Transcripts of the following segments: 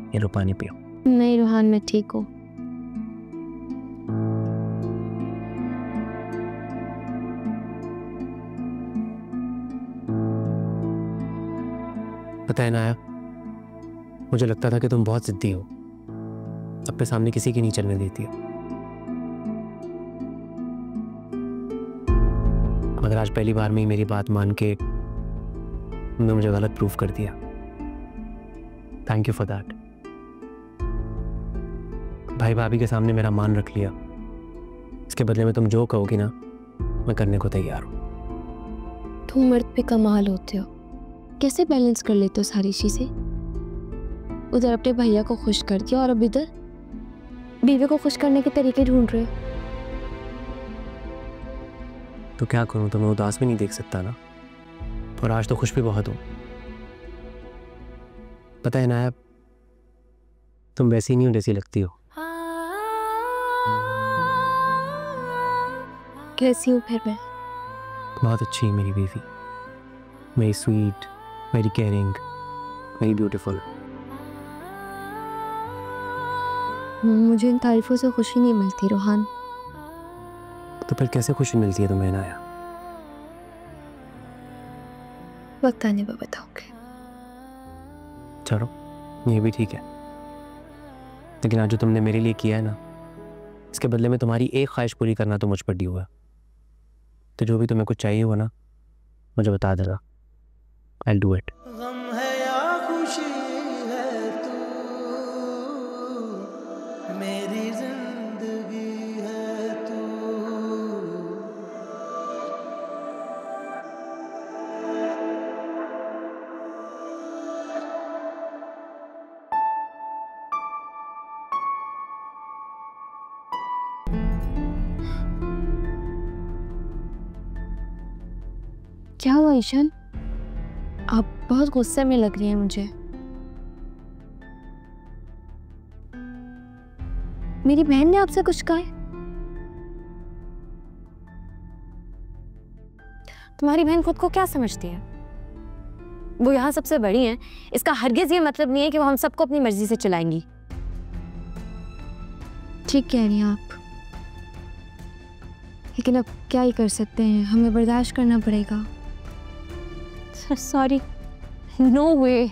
ये लो पानी पियो। नहीं रोहान, मैं ठीक हूँ। पता है नाया, मुझे लगता था कि तुम बहुत जिद्दी हो, अपने सामने किसी की नहीं चलने देती हो, मगर आज पहली बार में ही मेरी बात मान के तुमने मुझे गलत प्रूफ कर दिया। Thank you for that. भाई भाभी के सामने मेरा मान रख लिया, इसके बदले में तुम जो कहोगी ना मैं करने को तैयार हूँ। तुम मर्द पे कमाल होते हो, कैसे बैलेंस कर लेते हो सारी चीजें? उधर अपने भैया को खुश कर दिया और अब इधर बीवी को खुश करने के तरीके ढूंढ रहे हो। तो क्या करूं, तुम्हें उदास भी नहीं देख सकता ना, और आज तो खुश भी बहुत हूं। पता है नायब, तुम वैसी नहीं हो जैसी लगती हो। कैसी हूँ फिर मैं? बहुत अच्छी है मेरी बीवी, very sweet, very caring, very beautiful. मुझे इन तारीफों से खुशी नहीं मिलती रोहान। तो फिर कैसे खुशी मिलती है तुम्हें नाया? वक्त आने पर बताओगे। चलो ये भी ठीक है, लेकिन आज जो तुमने मेरे लिए किया है ना, इसके बदले में तुम्हारी एक ख्वाहिश पूरी करना तो मुझ पर डी हुआ। तो जो भी तुम्हें कुछ चाहिए हो ना, मुझे बता देना, I'll do it। गम है या खुशी है तू, मेरी जिंदगी है तू। क्या हुआ ईशान? आप बहुत गुस्से में लग रही हैं मुझे। मेरी बहन ने आपसे कुछ कहा है? तुम्हारी बहन खुद को क्या समझती है? वो यहाँ सबसे बड़ी हैं, इसका हरगिज ये मतलब नहीं है कि वो हम सबको अपनी मर्जी से चलाएंगी। ठीक कह रही हैं आप, लेकिन अब क्या ही कर सकते हैं, हमें बर्दाश्त करना पड़ेगा। सॉरी, नो वे।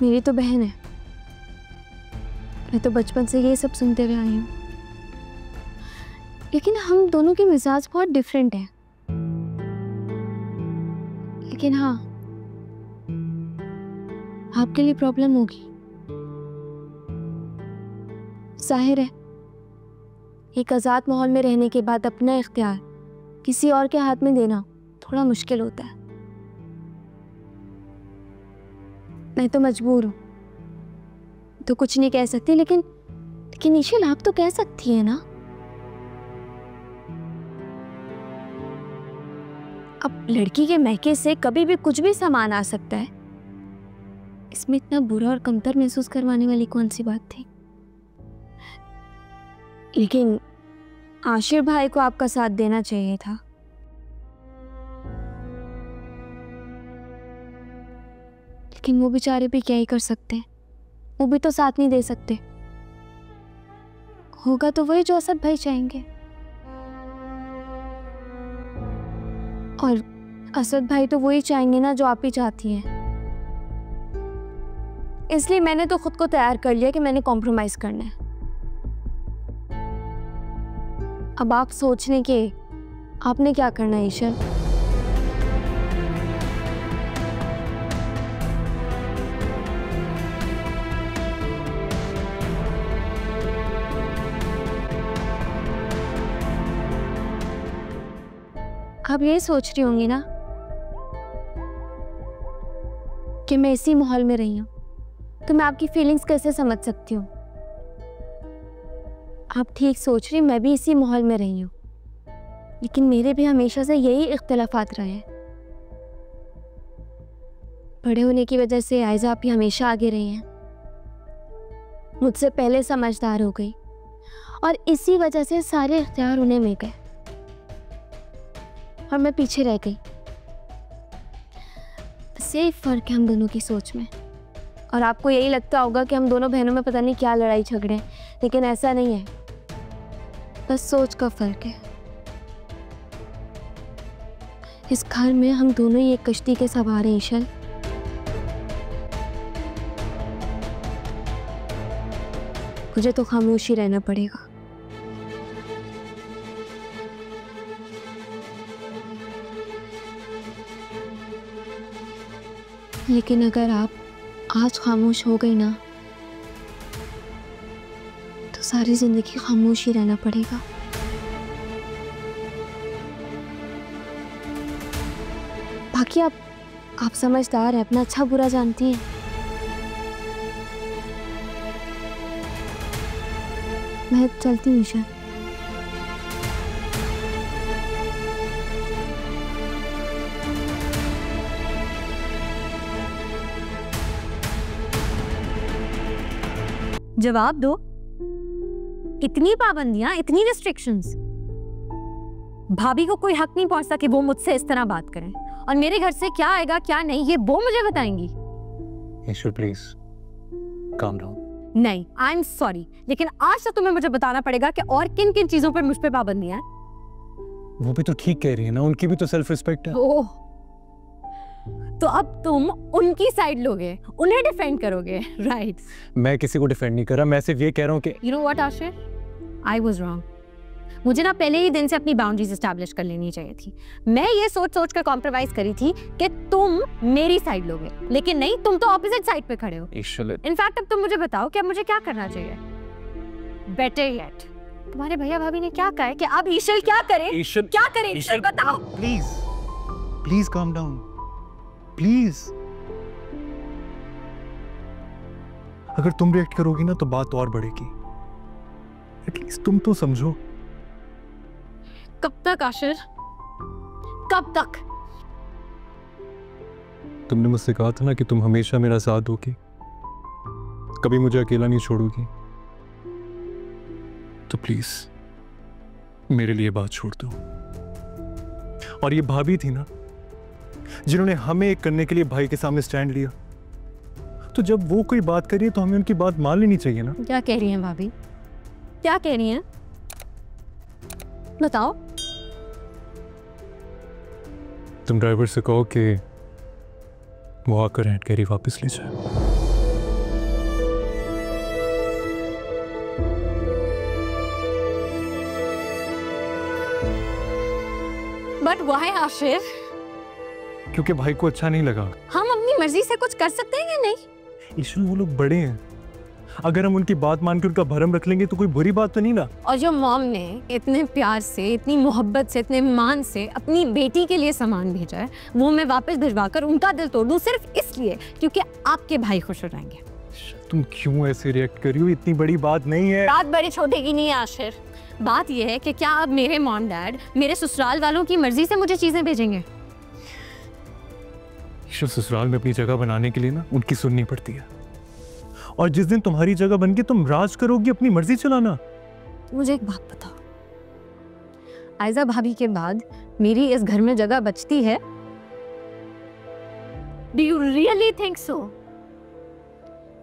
मेरी तो बहन है, मैं तो बचपन से ये सब सुनते हुए आई हूँ, लेकिन हम दोनों के मिजाज बहुत डिफरेंट हैं। लेकिन हाँ, आपके लिए प्रॉब्लम होगी, जाहिर है। एक आज़ाद माहौल में रहने के बाद अपना इख्तियार किसी और के हाथ में देना थोड़ा मुश्किल होता है। मैं तो मजबूर हूँ, तो कुछ नहीं कह सकती, लेकिन ईशल आप तो कह सकती हैं ना। अब लड़की के महके से कभी भी कुछ भी सामान आ सकता है, इसमें इतना बुरा और कमतर महसूस करवाने वाली कौन सी बात थी? लेकिन आशिर भाई को आपका साथ देना चाहिए था। लेकिन वो बेचारे भी क्या ही कर सकते हैं, वो भी तो साथ नहीं दे सकते। होगा तो वही जो असद भाई चाहेंगे, और असद भाई तो वही चाहेंगे ना जो आप ही चाहती हैं। इसलिए मैंने तो खुद को तैयार कर लिया कि मैंने कॉम्प्रोमाइज करना है। अब आप सोच लें कि आपने क्या करना है ईशल। आप ये सोच रही होंगी ना कि मैं इसी माहौल में रही हूँ, तो मैं आपकी फीलिंग्स कैसे समझ सकती हूँ। आप ठीक सोच रही, मैं भी इसी माहौल में रही हूँ, लेकिन मेरे भी हमेशा से यही इख्तिलाफात रहे हैं। बड़े होने की वजह से आयजा आप ही हमेशा आगे रही हैं, मुझसे पहले समझदार हो गई, और इसी वजह से सारे इख्तियार उन्हें मिल गए और मैं पीछे रह गई। बस यही फर्क है हम दोनों की सोच में। और आपको यही लगता होगा कि हम दोनों बहनों में पता नहीं क्या लड़ाई झगड़े हैं, लेकिन ऐसा नहीं है, बस सोच का फर्क है। इस घर में हम दोनों ही एक कश्ती के सवार हैं ईशल। मुझे तो खामोश ही रहना पड़ेगा। लेकिन अगर आप आज खामोश हो गई ना, तो सारी जिंदगी खामोश ही रहना पड़ेगा। बाकी आप समझदार हैं, अपना अच्छा बुरा जानती हैं। मैं चलती हूँ ईशा। जवाब दो। इतनी पाबंदियां, इतनी रिस्ट्रिक्शंस। भाभी को कोई हक नहीं पहुंचता कि वो मुझसे इस तरह बात करें, और मेरे घर से क्या आएगा क्या नहीं ये वो मुझे बताएंगी। ईश्वर प्लीज काम डाउन। नहीं, आई एम सॉरी, लेकिन आज तो तुम्हें मुझे बताना पड़ेगा कि और किन किन चीजों पर मुझ पे पाबंदियां हैं। वो भी तो ठीक कह रही है ना, उनकी भी तो सेल्फ रिस्पेक्ट है। ओह, तो अब तुम उनकी साइड लोगे, उन्हें डिफेंड करोगे, राइट? मैं किसी को डिफेंड नहीं कर रहा, मैं सिर्फ ये कह रहा हूँ कि you know what Ashir, I was wrong. मुझे ना पहले ही दिन से अपनी बाउंड्रीज एस्टैब्लिश कर लेनी चाहिए थी। मैं ये सोच सोच कर कॉम्प्रोमाइज करी थी कि तुम मेरी साइड लोगे, लेकिन नहीं, तुम तो ऑपोजिट साइड पे खड़े हो। इनफैक्ट अब तुम मुझे बताओ कि अब मुझे क्या करना चाहिए। बेटर येट, तुम्हारे भैया भाभी ने क्या कहा है कि अब ईशल क्या करे? क्या करे ईशल, बताओ please. Please calm down please. अगर तुम रिएक्ट करोगी ना तो बात और बढ़ेगी। एटलीस्ट तुम तो समझो। कब तक आशिर, कब तक? तुमने मुझसे कहा था ना कि तुम हमेशा मेरा साथ दोगी, कभी मुझे अकेला नहीं छोड़ोगी, तो प्लीज मेरे लिए बात छोड़ दो। और ये भाभी थी ना जिन्होंने हमें एक करने के लिए भाई के सामने स्टैंड लिया, तो जब वो कोई बात करिए तो हमें उनकी बात मान लेनी चाहिए ना। क्या कह रही हैं भाभी, क्या कह रही हैं, बताओ। तुम ड्राइवर से कहो कि वो आकर हैंड कैरी वापस ले जाए। But why Ashir? क्योंकि भाई को अच्छा नहीं लगा। हम अपनी मर्जी से कुछ कर सकते हैं या नहीं? ईश्वर, वो लोग बड़े हैं, अगर हम उनकी बात मान के उनका भरम रख लेंगे तो कोई बुरी बात तो नहीं ना। और जो मॉम ने इतने प्यार से, इतनी मोहब्बत से, इतने मान से अपनी बेटी के लिए सामान भेजा है, वो मैं वापस भिजवाकर उनका दिल तोड़ दूं सिर्फ इसलिए क्योंकि आपके भाई खुश हो जाएंगे। तुम क्यों ऐसे रिएक्ट कर रही हो? इतनी बड़ी बात नहीं है। बात बड़ी छोटे की नहीं है आशिर, बात यह है कि क्या अब मेरे मॉम डैड मेरे ससुराल वालों की मर्जी से मुझे चीजें भेजेंगे? ईश्वर, ससुराल में अपनी जगह बनाने के लिए ना उनकी सुननी पड़ती है, और जिस दिन तुम्हारी जगह बन के तुम राज करोगी, अपनी मर्जी चलाना। मुझे एक बात बताओ, आयजा भाभी के बाद मेरी इस घर में जगह बचती है? Do you really think so?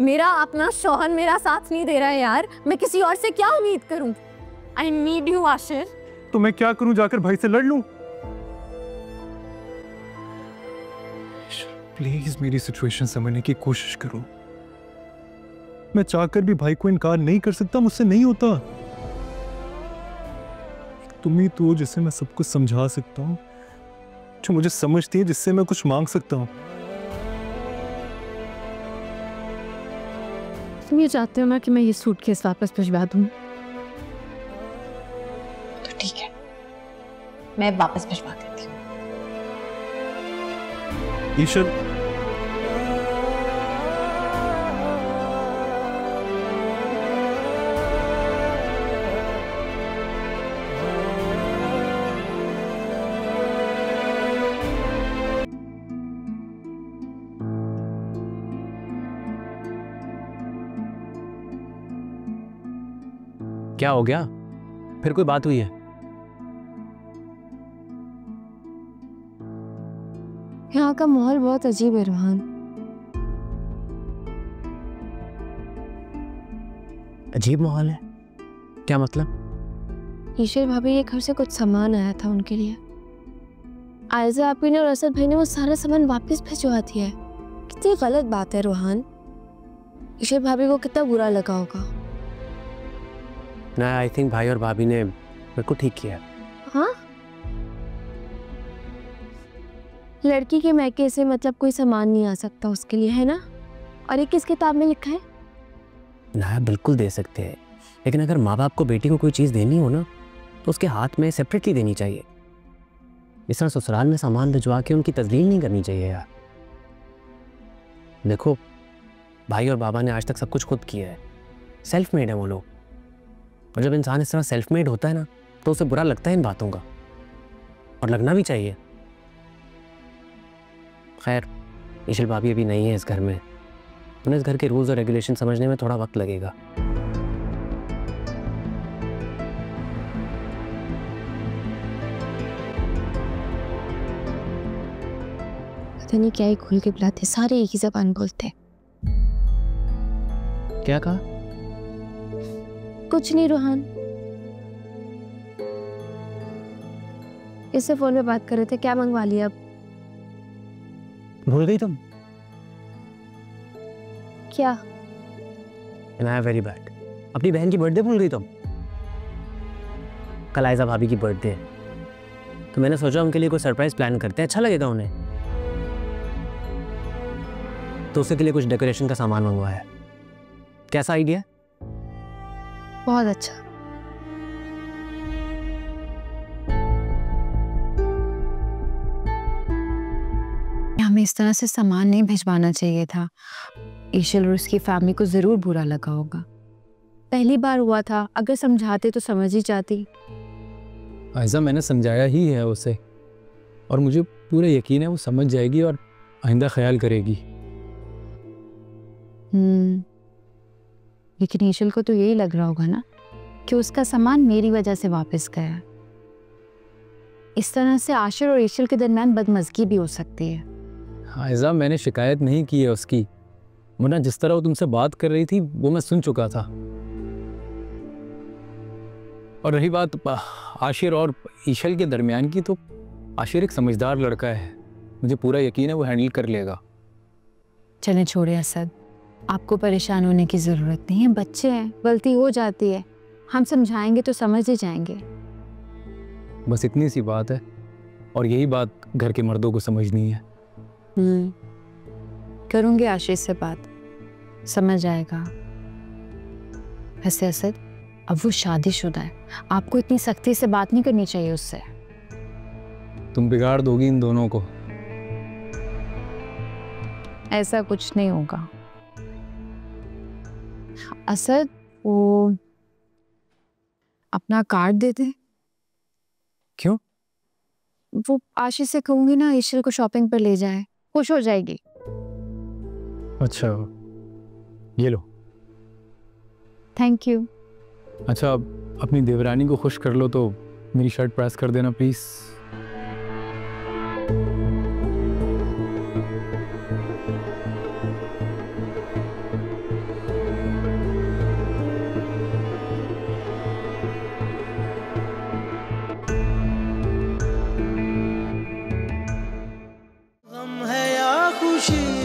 मेरा अपना शौहर मेरा साथ नहीं दे रहा है यार, मैं किसी और से क्या उम्मीद करूं? I need you Ashir. तो मैं क्या करूं, जाकर भाई से लड़ लूं? प्लीज मेरी सिचुएशन समझने की कोशिश करो। मैं चाहकर भी भाई को इनकार नहीं कर सकता, मुझसे नहीं होता। तुम ही तो जिससे मैं सब कुछ समझा सकता हूँ, जो मुझे समझती है, जिससे मैं कुछ मांग सकता हूँ। तुम ये चाहते हो ना कि मैं ये सूटकेस वापस भिजवा दूं? तो ठीक है, मैं वापस भिजवा देती हूँ। ईशल, क्या हो गया? फिर कोई बात हुई है? यहाँ का माहौल बहुत अजीब है रोहान। अजीब माहौल है? क्या मतलब? ईशर भाभी के घर से कुछ सामान आया था उनके लिए। आयजा आपी ने और असद भाई ने वो सारा सामान वापस भिजवा दिया है। कितनी गलत बात है रोहान। ईशर भाभी को कितना बुरा लगा होगा। ना, आई थिंक भाई और भाभी ने बिल्कुल ठीक किया। हाँ, लड़की के मैके से मतलब कोई सामान नहीं आ सकता उसके लिए, है ना? और ये किस किताब में लिखा है? ना, बिल्कुल दे सकते हैं, लेकिन अगर माँ बाप को बेटी को कोई चीज़ देनी हो ना तो उसके हाथ में सेपरेटली देनी चाहिए। इस तरह ससुराल में सामान भिजवा के उनकी तजलील नहीं करनी चाहिए यार। देखो, भाई और बाबा ने आज तक सब कुछ खुद किया है, सेल्फ मेड है वो लोग। और जब इंसान इस तरह सेल्फ मेड होता है ना तो उसे बुरा लगता है इन बातों का, और लगना भी चाहिए। खैर, ईशल भाभी अभी नहीं है इस घर में, उन्हें इस घर के रूल्स और रेगुलेशन समझने में थोड़ा वक्त लगेगा। पता नहीं क्या ही खुल के बुलाते, सारे एक ही जबान बोलते। क्या कहा? कुछ नहीं रोहान, इससे फोन पे बात कर रहे थे। क्या मंगवा लिया अब? भूल गई तुम? क्या? वेरी बैड, अपनी बहन की बर्थडे भूल गई तुम? कल आयजा भाभी की बर्थडे है, तो मैंने सोचा उनके लिए कोई सरप्राइज प्लान करते हैं, अच्छा लगेगा उन्हें। तो उसके लिए कुछ डेकोरेशन का सामान मंगवाया है। कैसा आइडिया? बहुत अच्छा। हमें इस तरह से सामान नहीं भिजवाना चाहिए था। ईशल और उसकी फैमिली को जरूर बुरा लगा होगा। पहली बार हुआ था, अगर समझाते तो समझ ही जाती। आयजा, मैंने समझाया ही है उसे, और मुझे पूरा यकीन है वो समझ जाएगी और आइंदा ख्याल करेगी। लेकिन ईशल को तो यही लग रहा होगा ना कि उसका सामान मेरी वजह से वापस गया। इस तरह से आशिर और ईशल के दरमियान बदमज़गी भी हो सकती है। आयजा, मैंने शिकायत नहीं की है उसकी, वरना जिस तरह वो तुमसे बात कर रही थी वो मैं सुन चुका था। और रही बात आशिर और ईशल के दरमियान की, तो आशिर एक समझदार लड़का है, मुझे पूरा यकीन है वो हैंडल कर लेगा। चलें छोड़े असद, आपको परेशान होने की ज़रूरत नहीं है। बच्चे हैं, गलती हो जाती है, हम समझाएंगे तो समझ ही जाएंगे। बस इतनी सी बात है, और यही बात घर के मर्दों को समझनी है। करूँगी आशीष से बात, समझ आएगा। वैसे असद, अब वो शादीशुदा है, आपको इतनी सख्ती से बात नहीं करनी चाहिए उससे। तुम बिगाड़ दोगी इन दोनों को। ऐसा कुछ नहीं होगा। असद, वो अपना कार्ड दे दे। क्यों? वो आशीष से कहूंगी ना ईशल को शॉपिंग पर ले जाए, खुश हो जाएगी। अच्छा, ये लो। Thank you. अच्छा, अपनी देवरानी को खुश कर लो तो मेरी शर्ट प्रेस कर देना प्लीज। गम है या खुशी